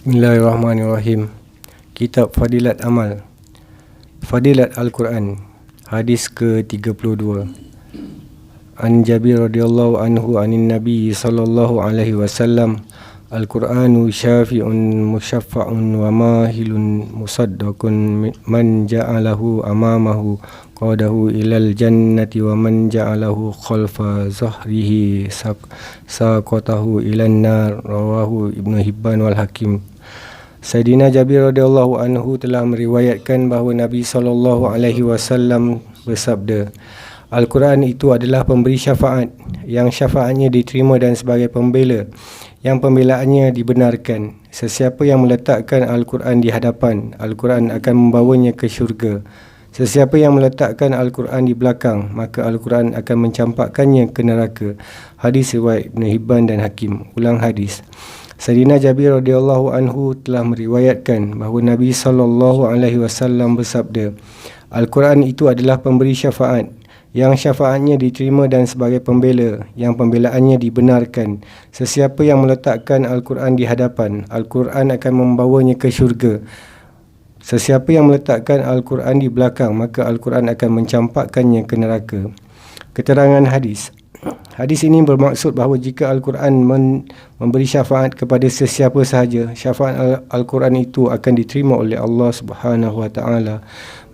Bismillahirrahmanirrahim. Kitab Fadilat Amal, Fadilat Al-Quran, Hadis ke-32. An Jabir radhiyallahu anhu anin Nabi sallallahu alaihi wasallam, Al-Quranu syafi'un musyaffa'un wa mahilun musaddaqun man ja'alahu amamahu qadahu ilal jannati wa man ja'alahu khalfa zahrihi saqatahu ilan nar. Rawahu Ibnu Hibban wal Hakim. Sayyidina Jabir radhiyallahu anhu telah meriwayatkan bahawa Nabi sallallahu alaihi wasallam bersabda, Al-Quran itu adalah pemberi syafaat, yang syafaatnya diterima, dan sebagai pembela, yang pembelaannya dibenarkan. Sesiapa yang meletakkan Al-Quran di hadapan, Al-Quran akan membawanya ke syurga. Sesiapa yang meletakkan Al-Quran di belakang, maka Al-Quran akan mencampakkannya ke neraka. Hadis riwayat Ibn Hibban dan Hakim. Ulang hadis. Sayyidina Jabir radhiyallahu anhu telah meriwayatkan bahawa Nabi sallallahu alaihi wasallam bersabda, Al-Quran itu adalah pemberi syafaat, yang syafaatnya diterima, dan sebagai pembela, yang pembelaannya dibenarkan. Sesiapa yang meletakkan Al-Quran di hadapan, Al-Quran akan membawanya ke syurga. Sesiapa yang meletakkan Al-Quran di belakang, maka Al-Quran akan mencampakkannya ke neraka. Keterangan hadis. Hadis ini bermaksud bahawa jika Al-Quran memberi syafaat kepada sesiapa sahaja, syafaat Al-Quran itu akan diterima oleh Allah Subhanahu Wa Taala.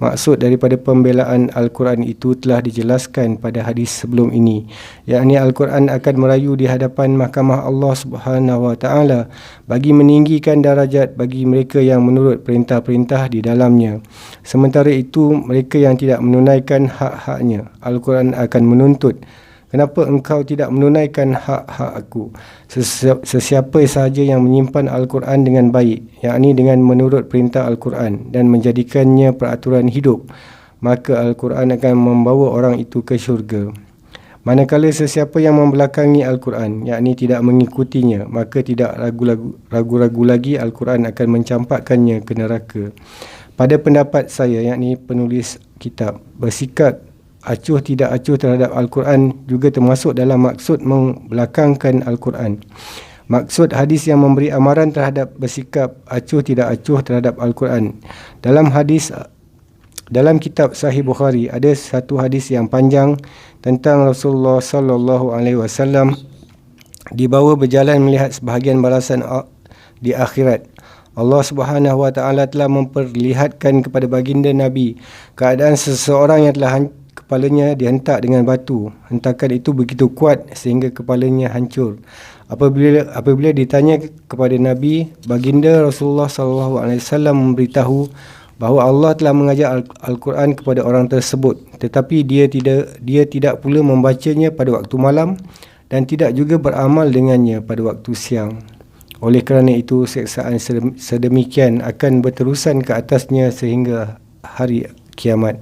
Maksud daripada pembelaan Al-Quran itu telah dijelaskan pada hadis sebelum ini, yakni Al-Quran akan merayu di hadapan mahkamah Allah Subhanahu Wa Taala bagi meninggikan darajat bagi mereka yang menurut perintah-perintah di dalamnya. Sementara itu, mereka yang tidak menunaikan hak-haknya, Al-Quran akan menuntut, kenapa engkau tidak menunaikan hak-hak aku? Sesiapa sahaja yang menyimpan Al-Quran dengan baik, yakni dengan menurut perintah Al-Quran dan menjadikannya peraturan hidup, maka Al-Quran akan membawa orang itu ke syurga. Manakala sesiapa yang membelakangi Al-Quran, yakni tidak mengikutinya, maka tidak ragu-ragu lagi Al-Quran akan mencampakkannya ke neraka. Pada pendapat saya, yakni penulis kitab, bersikap acuh tidak acuh terhadap Al-Quran juga termasuk dalam maksud membelakangkan Al-Quran. Maksud hadis yang memberi amaran terhadap bersikap acuh tidak acuh terhadap Al-Quran. Dalam kitab Sahih Bukhari ada satu hadis yang panjang tentang Rasulullah sallallahu alaihi wasallam dibawa berjalan melihat sebahagian balasan di akhirat. Allah Subhanahu Wa Taala telah memperlihatkan kepada baginda Nabi keadaan seseorang yang telah kepalanya dihentak dengan batu. Hentakan itu begitu kuat sehingga kepalanya hancur. Apabila ditanya kepada Nabi, baginda Rasulullah SAW memberitahu bahawa Allah telah mengajar Al-Quran kepada orang tersebut, tetapi dia tidak pula membacanya pada waktu malam dan tidak juga beramal dengannya pada waktu siang. Oleh kerana itu, siksaan sedemikian akan berterusan ke atasnya sehingga hari kiamat.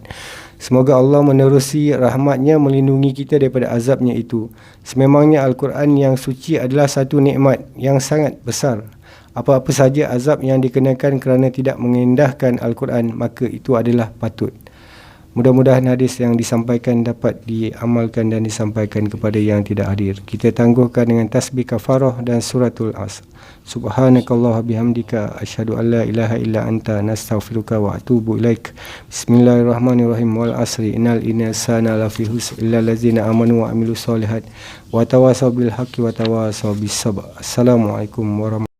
Semoga Allah menerusi rahmatnya melindungi kita daripada azabnya itu. Sememangnya Al-Quran yang suci adalah satu nikmat yang sangat besar. Apa-apa saja azab yang dikenakan kerana tidak mengindahkan Al-Quran, maka itu adalah patut. Mudah-mudahan hadis yang disampaikan dapat diamalkan dan disampaikan kepada yang tidak hadir. Kita tangguhkan dengan tasbih kafarah dan suratul Asr. Subhanakallah bihamdika asyhadu an la ilaha illa anta nastaghfiruka wa atubu ilaik. Bismillahirrahmanirrahim. Wal asri innal insana lafi khusr illa allazina amanu wa amilus solihat wa tawasaw bil haqqi wa tawasaw bis sabr. Assalamualaikum warahmatullahi wabarakatuh.